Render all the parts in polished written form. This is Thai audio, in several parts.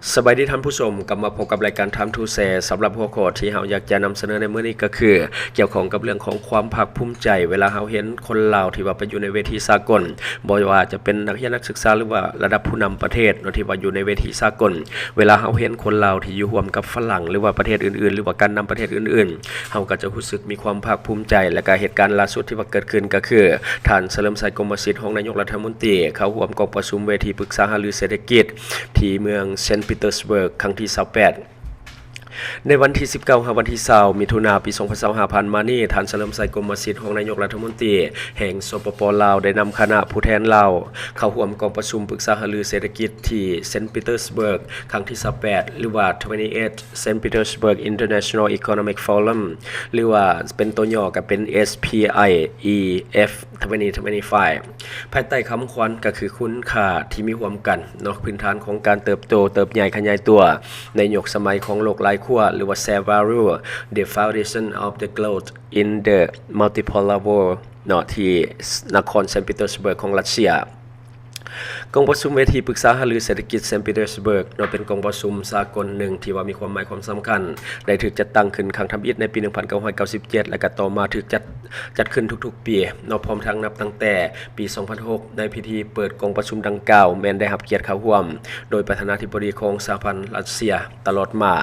สบายดีท่านผู้ชมกลับมาพบกับรายการ Time to Share สำหรับหัวข้อที่เราอยากจะนำเสนอในมื้อนี้ก็คือเกี่ยวข้องกับเรื่องของความภาคภูมิใจเวลาเราเห็นคนลาวที่ว่าไปอยู่ในเวทีสากลบ่ว่าจะเป็นนักเรียนนักศึกษาหรือว่าระดับผู้นำประเทศที่ว่าอยู่ในเวทีสากลเวลาเราเห็นคนลาวที่อยู่ร่วมกับฝรั่งหรือว่าประเทศอื่นๆหรือว่าการนำประเทศอื่นๆเราก็จะรู้สึกมีความภาคภูมิใจและก็เหตุการณ์ล่าสุดที่ว่าเกิดขึ้นก็คือท่านเฉลิมชัยกรมสิทธิ์รองนายกรัฐมนตรีเข้าร่วมกองประชุมเวทีปรึกษาหารือเศรษฐกิจที่เมืองเซนต์ปีเตอร์สเบิร์กครั้งที่28ในวันที่19ถึงวันที่20มิถุนายนปี2025ผ่านมานี้ท่านเฉลิมชัยกรมสิทธิ์รองนายกรัฐมนตรีแห่งสปป.ลาวได้นำคณะผู้แทนลาวเข้าร่วมกองประชุมปรึกษาหารือเศรษฐกิจที่เซนต์ปีเตอร์สเบิร์กครั้งที่28หรือว่า28 St. Petersburg International Economic Forum หรือว่าเป็นตัวย่อก็เป็น SPIEF 2025ภายใต้คำขวัญก็คือคุณค่าที่มีร่วมกันพื้นฐานของการเติบโตเติบใหญ่ขยายตัวในยุคสมัยของโลกหลายขั้วหรือว่า Share Value the Foundation of the Growth in the Multipolar World ที่นครเซนต์ปีเตอร์สเบิร์กของรัสเซียกองประชุมเวทีปรึกษาหารือเศรษฐกิจเซนต์ปีเตอร์สเบิร์กเป็นกองประชุมสากลหนึ่งที่ว่ามีความหมายความสำคัญได้ถูกจัดตั้งขึ้นครั้งทำอิฐในปี 1997 และก็ต่อมาถูกจัดขึ้นทุกๆปีพร้อมทั้งนับตั้งแต่ปี 2006 ในพิธีเปิดกองประชุมดังกล่าวแม้นได้รับเกียรติเข้าร่วมโดยประธานาธิบดีของสหพันธ์รัสเซียตลอดมา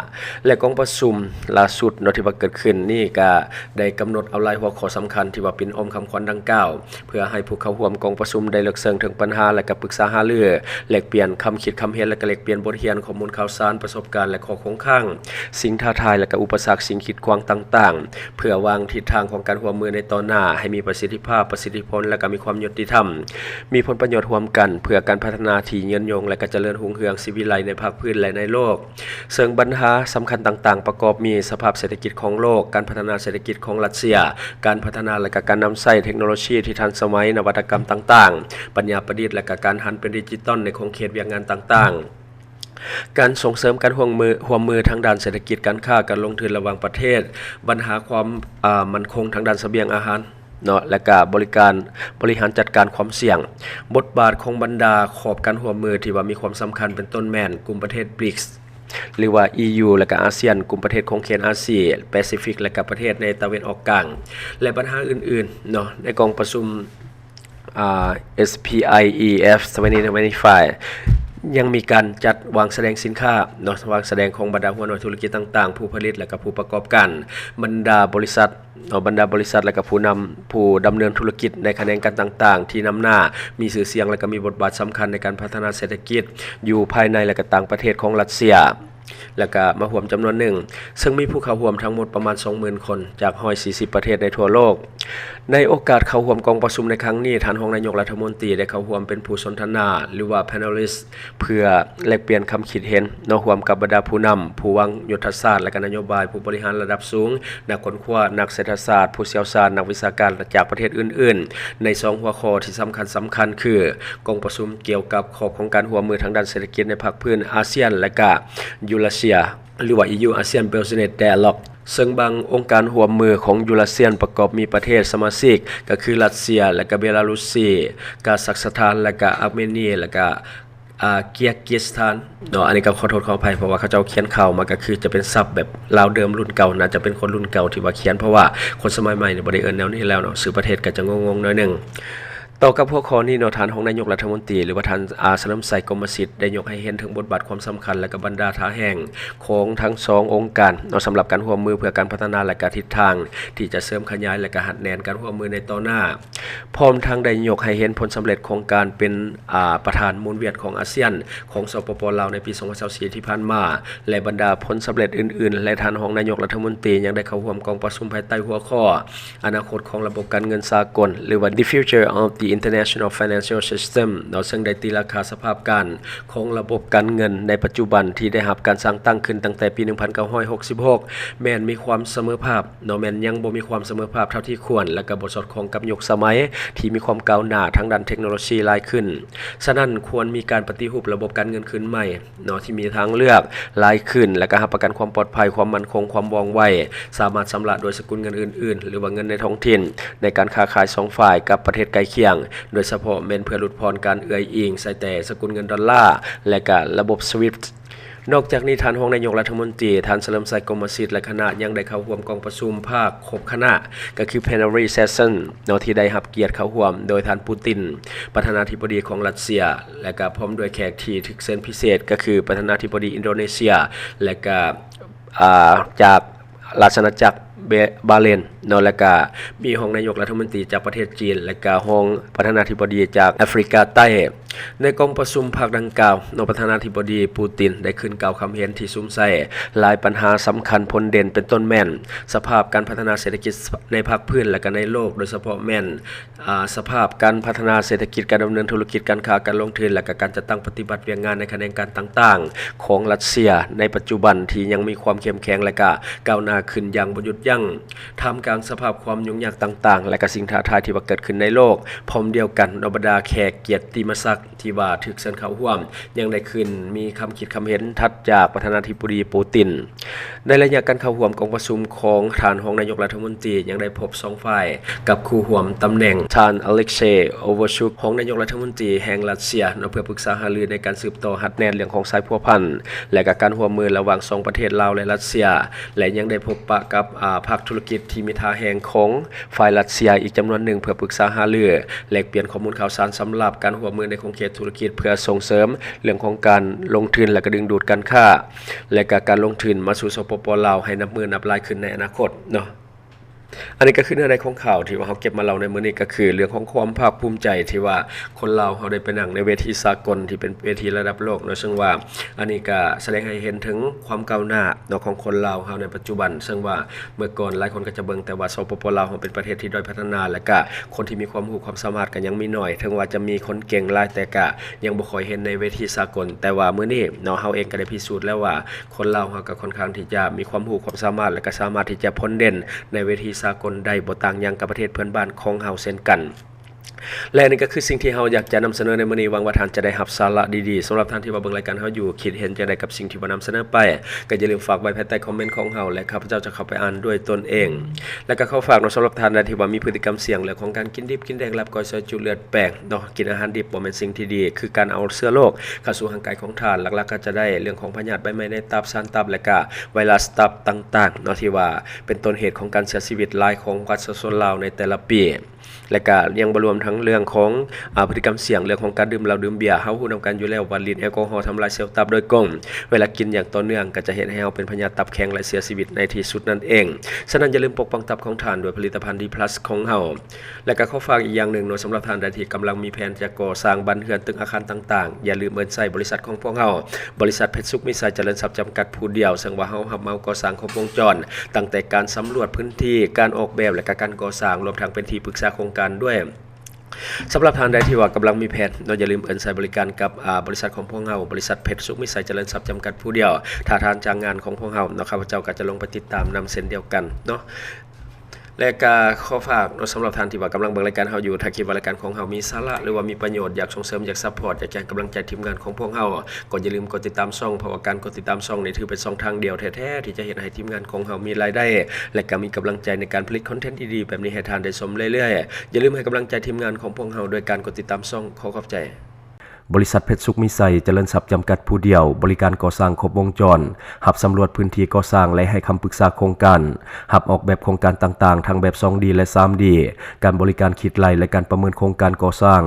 และกองประชุมล่าสุดที่ว่าเกิดขึ้นนี่ก็ได้กำหนดเอารายหัวข้อสำคัญที่ว่าเป็นองค์คำขวัญดังกล่าวเพื่อให้ผู้เข้าร่วมกองประชุมได้เลือกเสริงถึงปัญหาและก็ปรึกษาหารือแลกเปลี่ยนคำคิดคำเห็นและก็แลกเปลี่ยนบทเรียนข้อมูลข่าวสารประสบการณ์และข้อคงข้างสิ่งท้าทายและก็อุปสรรคสิ่งขีดขวางต่างๆเพื่อวางทิศทางของการร่วมมือในตอนหน้าให้มีประสิทธิภาพประสิทธิผลและก็มีความยุติธรรมมีผลประโยชน์ร่วมกันเพื่อการพัฒนาที่ยืนยงและก็เจริญรุ่งเรืองชีวิไลในภาคพื้นและในโลกเสริงปัญหาสำคัญต่างๆประกอบมีสภาพเศรษฐกิจของโลกการพัฒนาเศรษฐกิจของรัสเซียการพัฒนาและก็การนำใช้เทคโนโลยีที่ทันสมัยนวัตกรรมต่างๆปัญญาประดิษฐ์และก็การหันเป็นดิจิตอลในของเขตเวียงงานต่างๆการส่งเสริมการร่วมมือทางด้านเศรษฐกิจการค้าการลงทุนระหว่างประเทศปัญหาความมั่นคงทางด้านเสบียงอาหารและก็บริหารจัดการความเสี่ยงบทบาทของบรรดาขอบการร่วมมือที่ว่ามีความสำคัญเป็นต้นแม่นกลุ่มประเทศ BRICS หรือว่า EU และก็อาเซียนกลุ่มประเทศของเขตอาเซียนแปซิฟิกและก็ประเทศในตะวันออกกลางและปัญหาอื่นๆในกองประชุมSPIEF 2025ยังมีการจัดวางแสดงสินค้าวางแสดงของบรรดาหัวหน้าธุรกิจต่างๆผู้ผลิตและก็ผู้ประกอบการบรรดาบริษัทและก็ผู้ดำเนินธุรกิจในแขนงการต่างๆที่นำหน้ามีชื่อเสียงและก็มีบทบาทสำคัญในการพัฒนาเศรษฐกิจอยู่ภายในและก็ต่างประเทศของรัสเซียและก็มาร่วมจำนวนหนึ่งซึ่งมีผู้เข้าร่วมทั้งหมดประมาณ 20,000 คนจาก140ประเทศในทั่วโลกในโอกาสเข้าร่วมกองประชุมในครั้งนี้ท่านรองนายกรัฐมนตรีได้เข้าร่วมเป็นผู้สนทนาหรือว่า panelist เพื่อแลกเปลี่ยนความคิดเห็นร่วมกับบรรดาผู้นำผู้วางยุทธศาสตร์และก็นโยบายผู้บริหารระดับสูงนักค้นคว้านักเศรษฐศาสตร์ผู้เชี่ยวชาญนักวิชาการจากประเทศอื่นๆใน2หัวข้อที่สำคัญคือกองประชุมเกี่ยวกับขอบของการร่วมมือทางด้านเศรษฐกิจในภาคพื้นอาเซียนและก็ยูราเซียหรือว่า EU ASEAN Business Dialogue ซึ่งบางองค์การร่วมมือของยูราเซียนประกอบมีประเทศสมาชิกก็คือรัสเซียและก็เบลารุสกาซัคสถานและก็อาร์เมเนียและก็เกียร์กิสถานอันนี้ก็ขอโทษขออภัยเพราะว่าเขาเจ้าเขียนข่าวมาก็คือจะเป็นศัพท์แบบลาวเดิมรุ่นเก่านะจะเป็นคนรุ่นเก่าที่ว่าเขียนเพราะว่าคนสมัยใหม่เนี่ยบ่ได้เอิ้นแนวนี้แล้วสื่อประเทศก็จะงงๆหน่อยนึงต่อกับพวกข้อนี้ท่านของนายกรัฐมนตรีหรือว่าท่านเฉลิมชัยกรมสิทธิ์ได้ยกให้เห็นถึงบทบาทความสำคัญและก็บรรดาท่าแห่งของทั้ง2องค์การสำหรับการร่วมมือเพื่อการพัฒนาและการทิศทางที่จะเสริมขยายและก็หัดแนนการร่วมมือในต่อหน้าพร้อมทั้งได้ยกให้เห็นผลสำเร็จของการเป็นประธานมูลเวียดของอาเซียนของสปป.ลาวในปี 2024 ที่ผ่านมาและบรรดาผลสำเร็จอื่นๆและท่านของนายกรัฐมนตรียังได้เข้าร่วมกองประชุมภายใต้หัวข้ออนาคตของระบบการเงินสากลหรือว่า The Future of the International Financial System ซึ่งได้ตีราคาสภาพการของระบบการเงินในปัจจุบันที่ได้รับการสร้างตั้งขึ้นตั้งแต่ปี 1966 แม้นมีความเสมอภาพแม้นยังบ่มีความเสมอภาพเท่าที่ควรและก็บ่สอดคล้องกับยุคสมัยที่มีความก้าวหน้าทางด้านเทคโนโลยีหลายขึ้นฉะนั้นควรมีการปฏิรูประบบการเงินขึ้นใหม่ที่มีทางเลือกหลายขึ้นและก็รับประกันความปลอดภัยความมั่นคงความว่องไวสามารถชำระโดยสกุลเงินอื่นๆหรือว่าเงินในท้องถิ่นในการค้าขาย2ฝ่ายกับประเทศใกล้เคียงโดยเฉพาะเพื่อลดพรการเอื้ออิงใส่แต่สกุลเงินดอลลาร์และก็ระบบ SWIFT นอกจากนี้ท่านรองนายกรัฐมนตรีท่านเฉลิมชัยกมศิษย์และคณะยังได้เข้าร่วมกองประชุมภาคครบคณะก็คือ Plenary Session เนาะที่ได้รับเกียรติเข้าร่วมโดยท่านปูตินประธานาธิบดีของรัสเซียและก็พร้อมด้วยแขกที่ถึกเชิญพิเศษก็คือประธานาธิบดีอินโดนีเซียและก็จากราชอาณาจักรบาเลนเนาะและก็มีรองนายกรัฐมนตรีจากประเทศจีนและก็รองประธานาธิบดีจากแอฟริกาใต้ในกองประชุมภาคดังกล่าวเนาะประธานาธิบดีปูตินได้ขึ้นกล่าวคำเห็นที่ซุ้มใส่หลายปัญหาสำคัญพ้นเด่นเป็นต้นแม่นสภาพการพัฒนาเศรษฐกิจในภาคพื้นและก็ในโลกโดยเฉพาะแม่นสภาพการพัฒนาเศรษฐกิจการดำเนินธุรกิจการค้าการลงทุนและก็การจัดตั้งปฏิบัติเวียงงานในแขนงการต่างๆของรัสเซียในปัจจุบันที่ยังมีความเข้มแข็งและก็ก้าวหน้าขึ้นอย่างบ่หยุดยั้งท่ามกลางสภาพความยุ่งยากต่างๆและก็สิ่งท้าทายที่ว่าเกิดขึ้นในโลกพร้อมเดียวกันบรรดาแขกเกียรติมศักดิ์ที่ว่าถึกเชิญเข้าร่วมยังได้ขึ้นมีคำคิดคำเห็นถัดจากประธานาธิบดีปูตินในระยะการเข้าร่วมกองประชุมของท่านรองนายกรัฐมนตรียังได้พบ2ฝ่ายกับคู่ร่วมตำแหน่งท่านอเล็กเซย์โอเวอร์ชุกรองนายกรัฐมนตรีแห่งรัสเซียเพื่อปรึกษาหารือในการสืบต่อหัดแนนเรื่องของสายพัวพันและก็การร่วมมือระหว่าง2ประเทศลาวและรัสเซียและยังได้พบปะกับภาคธุรกิจที่มีท่าแห่งของฝ่ายรัสเซียอีกจำนวนหนึ่งเพื่อปรึกษาหารือแลกเปลี่ยนข้อมูลข่าวสารสำหรับการร่วมมือในโครงข่ายธุรกิจเพื่อส่งเสริมเรื่องของการลงทุนและก็ดึงดูดการค้าและก็การลงทุนมาสู่สปป.ลาวให้นับมือนับลายขึ้นในอนาคตเนาะอันนี้ก็คือเนื้อในของข่าวที่ว่าเขาเก็บมาเล่าในมื้อนี้ก็คือเรื่องของความภาคภูมิใจที่ว่าคนลาวเขาได้ไปนั่งในเวทีสากลที่เป็นเวทีระดับโลกเนาะซึ่งว่าอันนี้ก็แสดงให้เห็นถึงความก้าวหน้าเนาะของคนลาวเขาในปัจจุบันซึ่งว่าเมื่อก่อนหลายคนก็จะเบิ่งแต่ว่าสปป.ลาวเขาเป็นประเทศที่ด้อยพัฒนาและก็คนที่มีความรู้ความสามารถก็ยังมีน้อยถึงว่าจะมีคนเก่งหลายแต่ก็ยังบ่ค่อยเห็นในเวทีสากลแต่ว่ามื้อนี้เนาะเฮาเองก็ได้พิสูจน์แล้วว่าคนลาวเขาก็ค่อนข้างที่จะมีความรู้ความสามารถและก็สามารถที่จะพ้นเด่นในเวทีสากลได้บ่ต่างหยังกับประเทศเพื่อนบ้านของเฮาเช่นกันและนี่ก็คือสิ่งที่เฮาอยากจะนำเสนอในมื้อนี้หวังว่าท่านจะได้รับสาระดีๆสำหรับท่านที่ว่าเบิ่งรายการเฮาอยู่คิดเห็นจังไดกับสิ่งที่ว่านำเสนอไปก็อย่าลืมฝากไว้ภายใต้คอมเมนต์ของเฮาและข้าพเจ้าจะเข้าไปอ่านด้วยตนเองและก็เข้าฝากเนาะสำหรับท่านที่ว่ามีพฤติกรรมเสี่ยงเรื่องของการกินดิบกินแดงรับก้อยซอยจุเลือดแป้งเนาะกินอาหารดิบบ่แม่นสิ่งที่ดีคือการเอาเชื้อโรคเข้าสู่ร่างกายของท่านหลักๆก็จะได้เรื่องของพยาธิใบไม้ในตับสารตับและก็ไวรัสตับต่างๆเนาะที่ว่าเป็นต้นเหตุของการเสียชีวิตหลายของประชาชนลาวในแต่ละปีและก็ยังบ่รวมทั้งเรื่องของพฤติกรรมเสี่ยงเรื่องของการดื่มเหล้าดื่มเบียร์เฮาฮู้นํกันอยู่แล้วว่าฤทธิ์แอลกอฮอล์ทำลายเซลล์ตับโดยตรงเวลากินอย่างต่อเนื่องก็จะเฮ็ดให้เฮาเป็นพยาธิตับแข็งและเสียชีวิตในที่สุดนั่นเองฉะนั้นอย่าลืมปกป้องตับของท่านด้วยผลิตภัณฑ์ D+ ของเฮาและก็ขอฝากอีกอย่างหนึ่งเนาะสำหรับท่านที่กำลังมีแผนจะก่อสร้างบ้านเรือนตึกอาคารต่างๆอย่าลืมเอิ้นใส่บริษัทของพวกเฮาบริษัทเพชรสุขมิตรสายเจริญทรัพย์จำกัดผู้เดียวซึ่งว่าเฮารับเหมาก่อสร้างครบวงจรตั้งแต่การสำรวจพื้นที่การออกแบบและก็การก่อสร้างรวมทั้งเป็นที่ปรึกษาโครงการด้วยสำหรับท่านใดที่ว่ากำลังมีแผนอย่าลืมเอิ้นใช้บริการกับบริษัทของพวกเราบริษัทเพชรสุขมิตรสายเจริญทรัพย์จำกัดผู้เดียวถ้าทานจ้างงานของพวกเราเนาะข้าพเจ้าก็จะลงไปติดตามนำเส้นเดียวกันเนาะและก็ขอฝากสำหรับท่านที่ว่ากำลังเบิ่งรายการเฮาอยู่ถ้าคิดว่ารายการของเฮามีสาระหรือว่ามีประโยชน์อยากส่งเสริมอยากซัพพอร์ตอยากแจ้งกำลังใจทีมงานของพวกเฮาก็อย่าลืมกดติดตามช่องเพราะว่าการกดติดตามช่องนี่ถือเป็นช่องทางเดียวแท้ๆที่จะเฮ็ดให้ทีมงานของเฮามีรายได้และก็มีกำลังใจในการผลิตคอนเทนต์ดีๆแบบนี้ให้ท่านได้ชมเรื่อยๆอย่าลืมให้กำลังใจทีมงานของพวกเฮาโดยการกดติดตามช่องขอขอบใจบริษัทเพชรสุขมิตรสายเจริญทรัพย์จำกัดผู้เดียวบริการก่อสร้างครบวงจรหับสำรวจพื้นที่ก่อสร้างและให้คำปรึกษาโครงการหับออกแบบโครงการต่างๆทั้งแบบ 2D และ 3D การบริการคิดไล่และการประเมินโครงการก่อสร้าง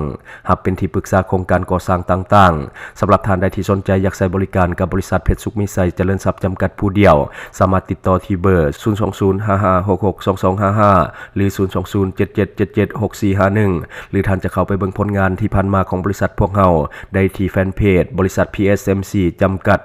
หับเป็นที่ปรึกษาโครงการก่อสร้างต่างๆสำหรับท่านใดที่สนใจอยากใช้บริการกับบริษัทเพชรสุขมิตรสายเจริญทรัพย์จำกัดผู้เดียวสามารถติดต่อที่เบอร์ 02055662255 หรือ 02077776451 หรือท่านจะเข้าไปเบิ่งผลงานที่ผ่านมาของบริษัทพวกเฮาได้ที่แฟนเพจบริษัท PSMC จำกัด